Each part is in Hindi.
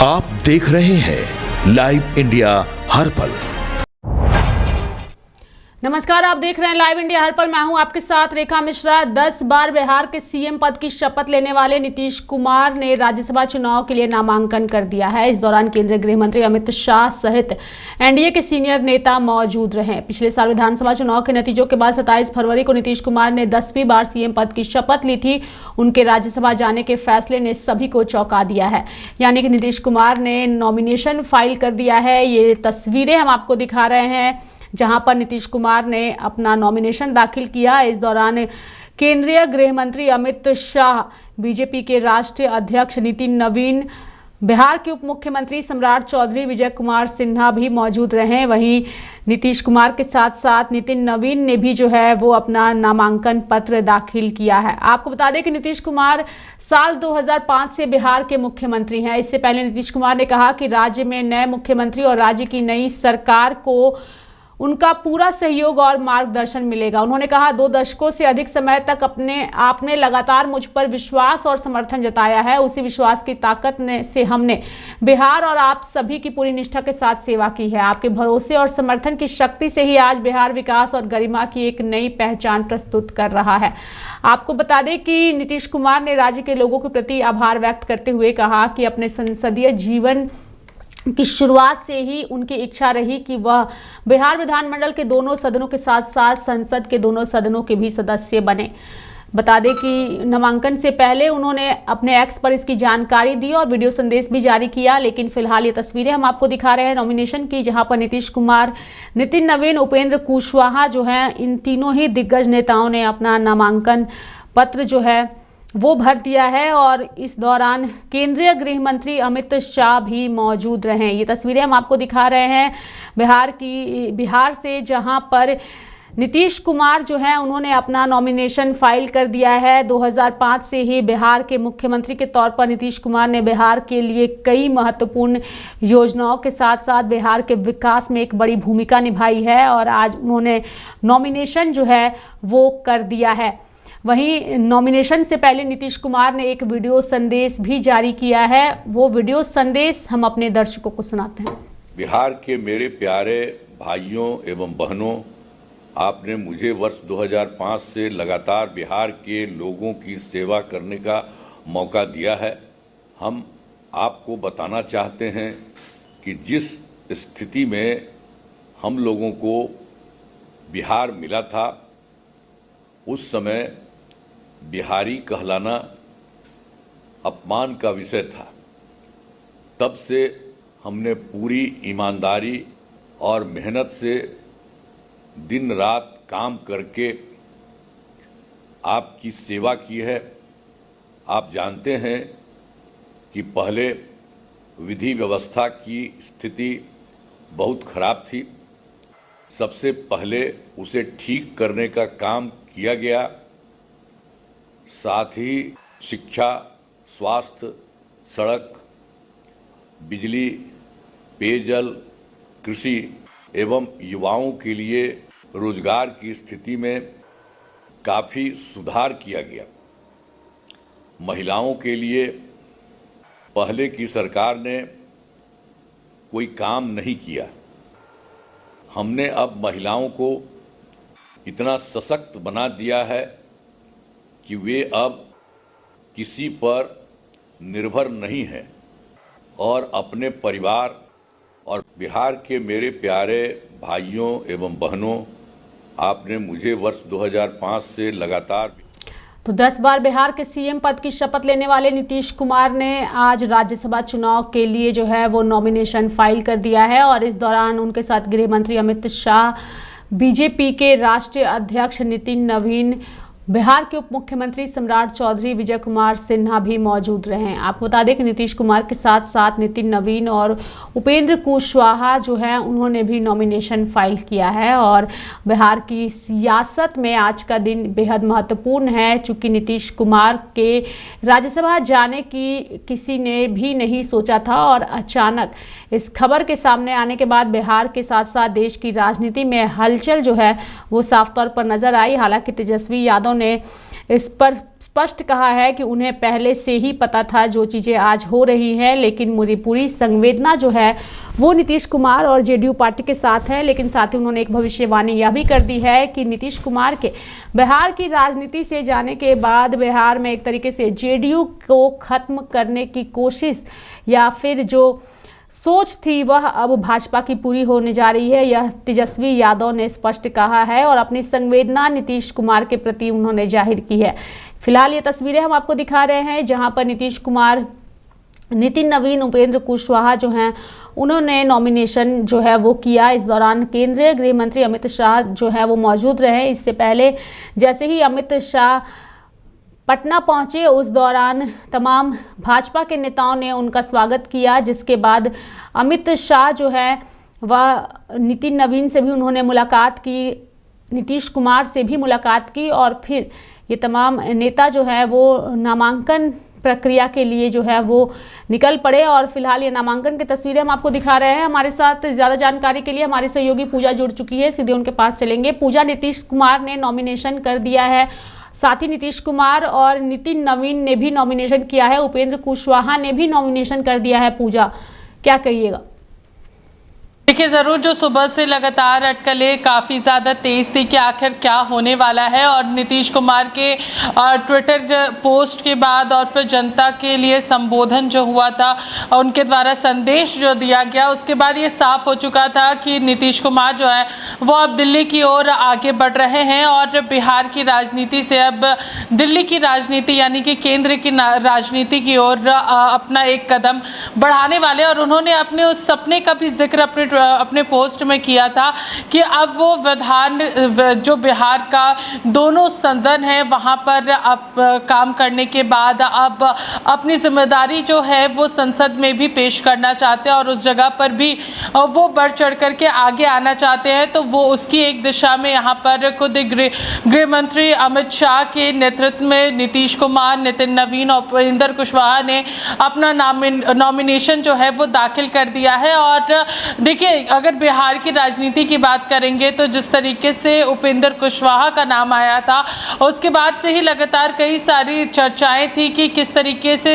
आप देख रहे हैं लाइव इंडिया हर पल। नमस्कार, आप देख रहे हैं लाइव इंडिया हर पल। मैं हूं आपके साथ रेखा मिश्रा। 10 बार बिहार के सीएम पद की शपथ लेने वाले नीतीश कुमार ने राज्यसभा चुनाव के लिए नामांकन कर दिया है। इस दौरान केंद्रीय गृह मंत्री अमित शाह सहित एनडीए के सीनियर नेता मौजूद रहे। पिछले साल विधानसभा चुनाव के नतीजों के बाद 27 फरवरी को नीतीश कुमार ने 10वीं बार सीएम पद की शपथ ली थी। उनके राज्यसभा जाने के फैसले ने सभी को चौंका दिया है। यानी कि नीतीश कुमार ने नॉमिनेशन फाइल कर दिया है। ये तस्वीरें हम आपको दिखा रहे हैं जहां पर नीतीश कुमार ने अपना नॉमिनेशन दाखिल किया। इस दौरान केंद्रीय गृह मंत्री अमित शाह, बीजेपी के राष्ट्रीय अध्यक्ष नितिन नवीन, बिहार के उप मुख्यमंत्री सम्राट चौधरी, विजय कुमार सिन्हा भी मौजूद रहे। वहीं नीतीश कुमार के साथ साथ नितिन नवीन ने भी जो है वो अपना नामांकन पत्र दाखिल किया है। आपको बता दें कि नीतीश कुमार साल 2005 से बिहार के मुख्यमंत्री हैं। इससे पहले नीतीश कुमार ने कहा कि राज्य में नए मुख्यमंत्री और राज्य की नई सरकार को उनका पूरा सहयोग और मार्गदर्शन मिलेगा। उन्होंने कहा, 2 दशकों से अधिक समय तक आपने लगातार मुझ पर विश्वास और समर्थन जताया है। उसी विश्वास की ताकत से हमने बिहार और आप सभी की पूरी निष्ठा के साथ सेवा की है। आपके भरोसे और समर्थन की शक्ति से ही आज बिहार विकास और गरिमा की एक नई पहचान प्रस्तुत कर रहा है। आपको बता दें कि नीतीश कुमार ने राज्य के लोगों के प्रति आभार व्यक्त करते हुए कहा कि अपने संसदीय जीवन की शुरुआत से ही उनकी इच्छा रही कि वह बिहार विधानमंडल के दोनों सदनों के साथ साथ संसद के दोनों सदनों के भी सदस्य बने। बता दें कि नामांकन से पहले उन्होंने अपने एक्स पर इसकी जानकारी दी और वीडियो संदेश भी जारी किया। लेकिन फिलहाल ये तस्वीरें हम आपको दिखा रहे हैं नॉमिनेशन की, जहां पर नीतीश कुमार, नितिन नवीन, उपेंद्र कुशवाहा जो है, इन तीनों ही दिग्गज नेताओं ने अपना नामांकन पत्र जो है वो भर दिया है। और इस दौरान केंद्रीय गृह मंत्री अमित शाह भी मौजूद रहे। ये तस्वीरें हम आपको दिखा रहे हैं बिहार से, जहां पर नीतीश कुमार जो है उन्होंने अपना नॉमिनेशन फाइल कर दिया है। 2005 से ही बिहार के मुख्यमंत्री के तौर पर नीतीश कुमार ने बिहार के लिए कई महत्वपूर्ण योजनाओं के साथ साथ बिहार के विकास में एक बड़ी भूमिका निभाई है और आज उन्होंने नॉमिनेशन जो है वो कर दिया है। वहीं नॉमिनेशन से पहले नीतीश कुमार ने एक वीडियो संदेश भी जारी किया है। वो वीडियो संदेश हम अपने दर्शकों को सुनाते हैं। बिहार के मेरे प्यारे भाइयों एवं बहनों, आपने मुझे वर्ष 2005 से लगातार बिहार के लोगों की सेवा करने का मौका दिया है। हम आपको बताना चाहते हैं कि जिस स्थिति में हम लोगों को बिहार मिला था, उस समय बिहारी कहलाना अपमान का विषय था। तब से हमने पूरी ईमानदारी और मेहनत से दिन रात काम करके आपकी सेवा की है। आप जानते हैं कि पहले विधि व्यवस्था की स्थिति बहुत खराब थी। सबसे पहले उसे ठीक करने का काम किया गया। साथ ही शिक्षा, स्वास्थ्य, सड़क, बिजली, पेयजल, कृषि एवं युवाओं के लिए रोजगार की स्थिति में काफ़ी सुधार किया गया। महिलाओं के लिए पहले की सरकार ने कोई काम नहीं किया। हमने अब महिलाओं को इतना सशक्त बना दिया है कि वे अब किसी पर निर्भर नहीं है और अपने परिवार और बिहार के मेरे प्यारे भाइयों एवं बहनों, आपने मुझे वर्ष 2005 से लगातार। तो 10 बार बिहार के सीएम पद की शपथ लेने वाले नीतीश कुमार ने आज राज्यसभा चुनाव के लिए जो है वो नॉमिनेशन फाइल कर दिया है। और इस दौरान उनके साथ गृह मंत्री अमित शाह, बीजेपी के राष्ट्रीय अध्यक्ष नितिन नवीन, बिहार के उप मुख्यमंत्री सम्राट चौधरी, विजय कुमार सिन्हा भी मौजूद रहे। आपको बता दें कि नीतीश कुमार के साथ साथ नितिन नवीन और उपेंद्र कुशवाहा जो है उन्होंने भी नॉमिनेशन फाइल किया है। और बिहार की सियासत में आज का दिन बेहद महत्वपूर्ण है, चूंकि नीतीश कुमार के राज्यसभा जाने की किसी ने भी नहीं सोचा था और अचानक इस खबर के सामने आने के बाद बिहार के साथ साथ देश की राजनीति में हलचल जो है वो साफ तौर पर नजर आई। हालांकि तेजस्वी यादव ने इस पर स्पष्ट कहा है कि उन्हें पहले से ही पता था जो चीज़ें आज हो रही हैं, लेकिन मेरी पूरी संवेदना जो है वो नीतीश कुमार और जेडीयू पार्टी के साथ है। लेकिन साथ ही उन्होंने एक भविष्यवाणी यह भी कर दी है कि नीतीश कुमार के बिहार की राजनीति से जाने के बाद बिहार में एक तरीके से जेडीयू को खत्म करने की कोशिश या फिर जो सोच थी वह अब भाजपा की पूरी होने जा रही है। यह तेजस्वी यादव ने स्पष्ट कहा है और अपनी संवेदना नीतीश कुमार के प्रति उन्होंने जाहिर की है। फिलहाल ये तस्वीरें हम आपको दिखा रहे हैं जहां पर नीतीश कुमार, नितिन नवीन, उपेंद्र कुशवाहा जो हैं उन्होंने नॉमिनेशन जो है वो किया। इस दौरान केंद्रीय गृह मंत्री अमित शाह जो है वो मौजूद रहे। इससे पहले जैसे ही अमित शाह पटना पहुंचे उस दौरान तमाम भाजपा के नेताओं ने उनका स्वागत किया, जिसके बाद अमित शाह जो है वह नितिन नवीन से भी उन्होंने मुलाकात की, नीतीश कुमार से भी मुलाकात की और फिर ये तमाम नेता जो है वो नामांकन प्रक्रिया के लिए जो है वो निकल पड़े। और फिलहाल ये नामांकन की तस्वीरें हम आपको दिखा रहे हैं। हमारे साथ ज़्यादा जानकारी के लिए हमारी सहयोगी पूजा जुड़ चुकी है, सीधे उनके पास चलेंगे। पूजा, नीतीश कुमार ने नॉमिनेशन कर दिया है, साथ ही नीतीश कुमार और नितिन नवीन ने भी नॉमिनेशन किया है, उपेंद्र कुशवाहा ने भी नॉमिनेशन कर दिया है। पूजा, क्या कहिएगा? देखिए, ज़रूर जो सुबह से लगातार अटकलें काफ़ी ज़्यादा तेज़ थी कि आखिर क्या होने वाला है, और नीतीश कुमार के ट्विटर पोस्ट के बाद और फिर जनता के लिए संबोधन जो हुआ था, उनके द्वारा संदेश जो दिया गया, उसके बाद ये साफ हो चुका था कि नीतीश कुमार जो है वो अब दिल्ली की ओर आगे बढ़ रहे हैं और बिहार की राजनीति से अब दिल्ली की राजनीति यानी कि केंद्र की राजनीति की ओर अपना एक कदम बढ़ाने वाले। और उन्होंने अपने उस सपने का भी जिक्र अपने पोस्ट में किया था कि अब वो विधान जो बिहार का दोनों सदन है वहाँ पर अब काम करने के बाद अब अपनी जिम्मेदारी जो है वो संसद में भी पेश करना चाहते हैं और उस जगह पर भी वो बढ़ चढ़ करके आगे आना चाहते हैं। तो वो उसकी एक दिशा में यहाँ पर खुद गृह मंत्री अमित शाह के नेतृत्व में नीतीश कुमार, नितिन नवीन और उपेंद्र कुशवाहा ने अपना नॉमिनेशन जो है वो दाखिल कर दिया है। और देखिए, अगर बिहार की राजनीति की बात करेंगे तो जिस तरीके से उपेंद्र कुशवाहा का नाम आया था उसके बाद से ही लगातार कई सारी चर्चाएं थी कि किस तरीके से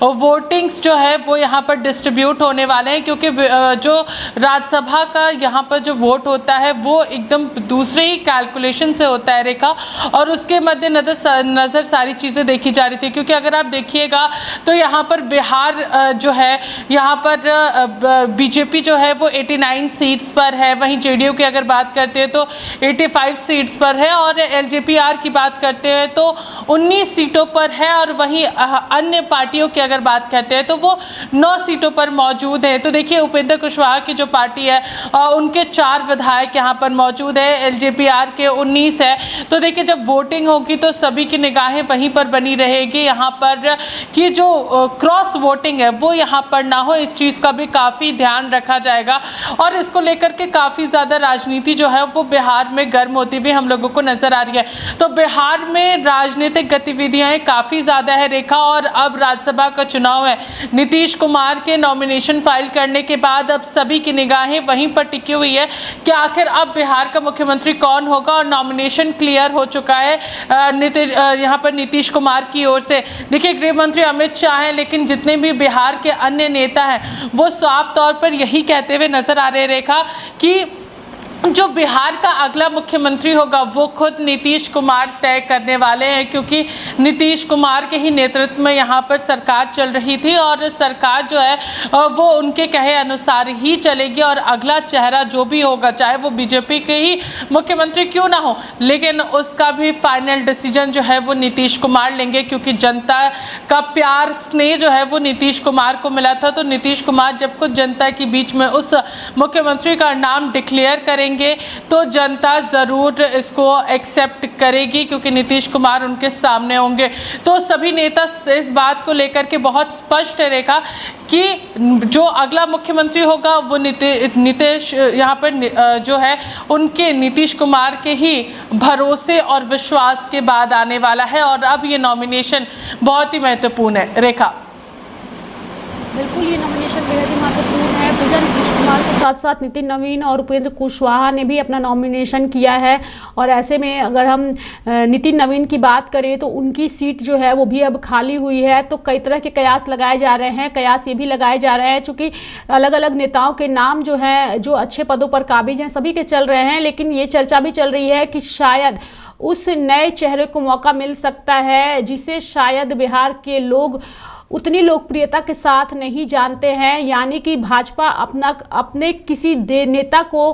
वोटिंग्स जो है वो यहाँ पर डिस्ट्रीब्यूट होने वाले हैं, क्योंकि जो राज्यसभा का यहाँ पर जो वोट होता है वो एकदम दूसरे ही कैलकुलेशन से होता है रेखा, और उसके मद्देनजर सारी चीज़ें देखी जा रही थी। क्योंकि अगर आप देखिएगा तो यहाँ पर बिहार जो है यहाँ पर बीजेपी जो है वो 89 सीट्स पर है, वहीं जेडीयू की अगर बात करते हैं तो 85 सीट्स पर है, और एलजेपीआर की बात करते हैं तो 19 सीटों पर है, और वहीं अन्य पार्टियों की अगर बात करते हैं तो वो 9 सीटों पर मौजूद है। तो देखिए, उपेंद्र कुशवाहा की जो पार्टी है उनके 4 विधायक यहाँ पर मौजूद है, एलजेपीआर के 19 है। तो देखिए, जब वोटिंग होगी तो सभी की निगाहें वहीं पर बनी रहेगी, यहाँ पर कि जो क्रॉस वोटिंग है वो यहाँ पर ना हो, इस चीज़ का भी काफ़ी ध्यान रखा जाएगा। और इसको लेकर के काफ़ी ज़्यादा राजनीति जो है वो बिहार में गर्म होती हुई हम लोगों को नज़र आ रही है। तो बिहार में राजनीतिक गतिविधियाँ काफ़ी ज़्यादा है रेखा, और अब राज्यसभा का चुनाव है। नीतीश कुमार के नॉमिनेशन फाइल करने के बाद अब सभी की निगाहें वहीं पर टिकी हुई है कि आखिर अब बिहार का मुख्यमंत्री कौन होगा, और नॉमिनेशन क्लियर हो चुका है यहाँ पर नीतीश कुमार की ओर से। देखिए, गृह मंत्री अमित शाह हैं, लेकिन जितने भी बिहार के अन्य नेता हैं वो साफ तौर पर यही कहते हुए नजर आ रहे रेखा कि जो बिहार का अगला मुख्यमंत्री होगा वो खुद नीतीश कुमार तय करने वाले हैं, क्योंकि नीतीश कुमार के ही नेतृत्व में यहाँ पर सरकार चल रही थी और सरकार जो है वो उनके कहे अनुसार ही चलेगी, और अगला चेहरा जो भी होगा चाहे वो बीजेपी के ही मुख्यमंत्री क्यों ना हो, लेकिन उसका भी फाइनल डिसीजन जो है वो नीतीश कुमार लेंगे, क्योंकि जनता का प्यार स्नेह जो है वो नीतीश कुमार को मिला था। तो नीतीश कुमार जब खुद जनता के बीच में उस मुख्यमंत्री का नाम डिक्लेयर करेंगे तो जनता जरूर इसको एक्सेप्ट करेगी, क्योंकि नीतीश कुमार उनके सामने होंगे। तो सभी नेता इस बात को लेकर के बहुत स्पष्ट रेखा कि जो अगला मुख्यमंत्री होगा वो नीतीश यहाँ पर जो है उनके नीतीश कुमार के ही भरोसे और विश्वास के बाद आने वाला है, और अब ये नॉमिनेशन बहुत ही महत्वपूर्ण है रेखा। बिल्कुल, ये नॉमिनेशन बेहद ही महत्वपूर्ण है। पूजा, नीतीश कुमार के साथ साथ नितिन नवीन और उपेंद्र कुशवाहा ने भी अपना नॉमिनेशन किया है और ऐसे में अगर हम नितिन नवीन की बात करें तो उनकी सीट जो है वो भी अब खाली हुई है। तो कई तरह के कयास लगाए जा रहे हैं, कयास ये भी लगाए जा रहे हैं चूँकि अलग अलग नेताओं के नाम जो है जो अच्छे पदों पर काबिज हैं सभी के चल रहे हैं, लेकिन ये चर्चा भी चल रही है कि शायद उस नए चेहरे को मौका मिल सकता है जिसे शायद बिहार के लोग उतनी लोकप्रियता के साथ नहीं जानते हैं, यानी कि भाजपा अपने किसी नेता को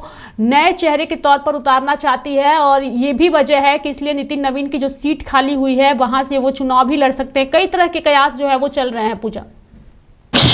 नए चेहरे के तौर पर उतारना चाहती है और ये भी वजह है कि इसलिए नितिन नवीन की जो सीट खाली हुई है वहां से वो चुनाव भी लड़ सकते हैं। कई तरह के कयास जो है वो चल रहे हैं। पूजा,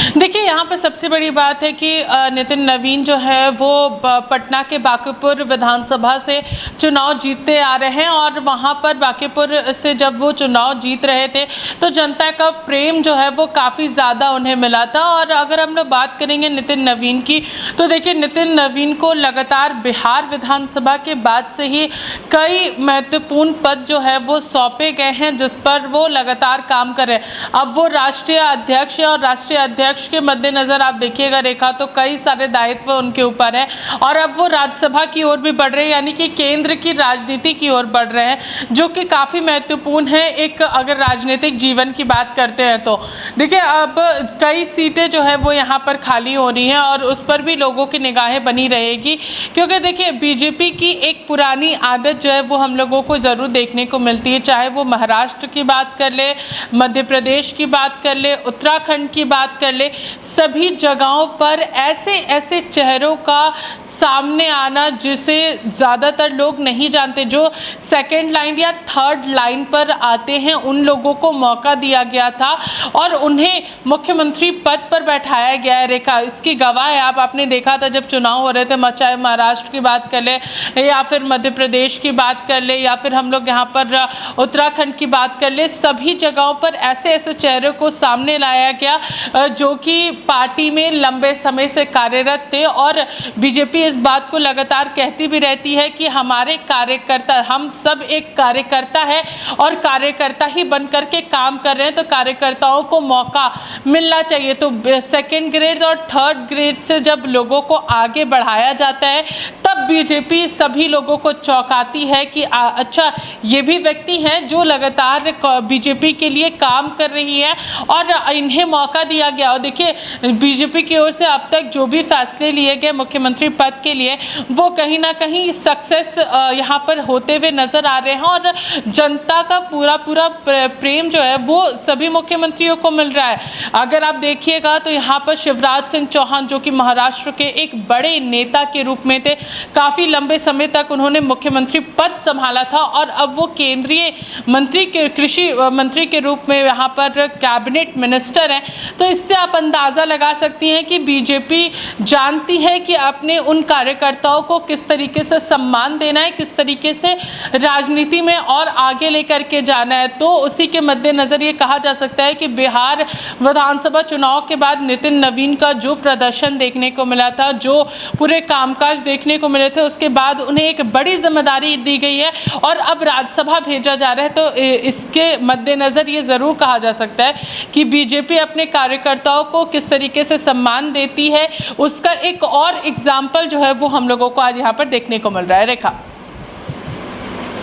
देखिए, यहाँ पर सबसे बड़ी बात है कि नितिन नवीन जो है वो पटना के बांकीपुर विधानसभा से चुनाव जीतते आ रहे हैं और वहाँ पर बांकीपुर से जब वो चुनाव जीत रहे थे तो जनता का प्रेम जो है वो काफ़ी ज़्यादा उन्हें मिला था। और अगर हम लोग बात करेंगे नितिन नवीन की तो देखिए, नितिन नवीन को लगातार बिहार विधानसभा के बाद से ही कई महत्वपूर्ण पद जो है वो सौंपे गए हैं जिस पर वो लगातार काम कर रहे हैं। अब वो राष्ट्रीय अध्यक्ष और राष्ट्रीय अध्यक्ष के मद्देनजर आप देखिएगा रेखा, तो कई सारे दायित्व उनके ऊपर हैं और अब वो राज्यसभा की ओर भी बढ़ रहे हैं, यानी कि केंद्र की राजनीति की ओर बढ़ रहे हैं, जो कि काफ़ी महत्वपूर्ण है एक अगर राजनीतिक जीवन की बात करते हैं तो। देखिए, अब कई सीटें जो है वो यहाँ पर खाली हो रही हैं और उस पर भी लोगों की निगाहें बनी रहेगी, क्योंकि देखिए बीजेपी की एक पुरानी आदत जो है वो हम लोगों को ज़रूर देखने को मिलती है, चाहे वो महाराष्ट्र की बात कर ले, मध्य प्रदेश की बात कर ले, उत्तराखंड की बात कर ले, सभी जगहों पर ऐसे ऐसे चेहरों का सामने आना जिसे ज़्यादातर लोग नहीं जानते, जो सेकंड लाइन या थर्ड लाइन पर आते हैं, उन लोगों को मौका दिया गया था और उन्हें मुख्यमंत्री पद पर बैठाया गया है। रेखा इसकी गवाह है। आपने देखा था जब चुनाव हो रहे थे, चाहे महाराष्ट्र की बात कर ले या फिर मध्य प्रदेश की बात कर ले या फिर हम लोग यहाँ पर उत्तराखंड की बात कर ले, सभी जगहों पर ऐसे ऐसे चेहरों को सामने लाया गया जो कि पार्टी में लंबे समय से कार्यरत थे। और बीजेपी इस बात को लगातार कहती भी रहती है कि हमारे कार्यकर्ता, हम सब एक कार्यकर्ता है और कार्यकर्ता ही बनकर के काम कर रहे हैं, तो कार्यकर्ताओं को मौका मिलना चाहिए। तो सेकंड ग्रेड और थर्ड ग्रेड से जब लोगों को आगे बढ़ाया जाता है तब बीजेपी सभी लोगों को चौंकाती है कि अच्छा, ये भी व्यक्ति हैं जो लगातार बीजेपी के लिए काम कर रही है और इन्हें मौका दिया गया। और देखिए, बीजेपी की ओर से अब तक जो भी फैसले लिए गए मुख्यमंत्री पद के लिए, वो कहीं ना कहीं सक्सेस यहाँ पर होते हुए नजर आ रहे हैं और जनता का पूरा प्रेम जो है वो सभी मुख्यमंत्रियों को मिल रहा है। अगर आप देखिएगा तो यहाँ पर शिवराज सिंह चौहान, जो कि महाराष्ट्र के एक बड़े नेता के रूप में थे, काफ़ी लंबे समय तक उन्होंने मुख्यमंत्री पद संभाला था और अब वो केंद्रीय मंत्री के कृषि मंत्री के रूप में यहाँ पर कैबिनेट मिनिस्टर हैं। तो इससे आप अंदाज़ा लगा सकती हैं कि बीजेपी जानती है कि अपने उन कार्यकर्ताओं को किस तरीके से सम्मान देना है, किस तरीके से राजनीति में और आगे लेकर के जाना है। तो उसी के मद्देनज़र ये कहा जा सकता है कि बिहार विधानसभा चुनाव के बाद नितिन नवीन का जो प्रदर्शन देखने को मिला था, जो पूरे कामकाज देखने को मिले थे, उसके बाद उन्हें एक बड़ी जिम्मेदारी दी गई है और अब राज्यसभा भेजा जा रहा है। तो इसके मद्देनज़र ये ज़रूर कहा जा सकता है कि बीजेपी अपने कार्यकर्ताओं को किस तरीके से सम्मान देती है, उसका एक और एग्जाम्पल जो है वो हम लोगों को आज यहाँ पर देखने को मिल रहा है। रेखा,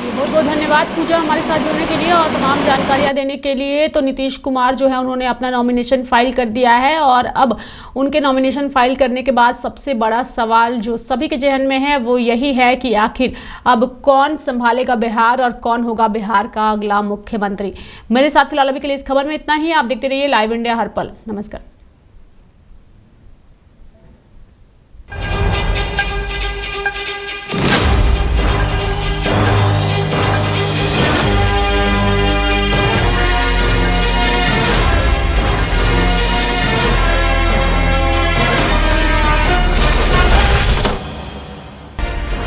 बहुत बहुत धन्यवाद पूजा हमारे साथ जुड़ने के लिए और तमाम जानकारियां देने के लिए। तो नीतीश कुमार जो है उन्होंने अपना नॉमिनेशन फाइल कर दिया है और अब उनके नॉमिनेशन फाइल करने के बाद सबसे बड़ा सवाल जो सभी के जहन में है वो यही है कि आखिर अब कौन संभालेगा बिहार और कौन होगा बिहार का अगला मुख्यमंत्री। मेरे साथ फिलहाल अभी के लिए इस खबर में इतना ही। आप देखते रहिए लाइव इंडिया हर पल। नमस्कार।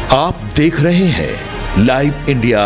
आप देख रहे हैं लाइव इंडिया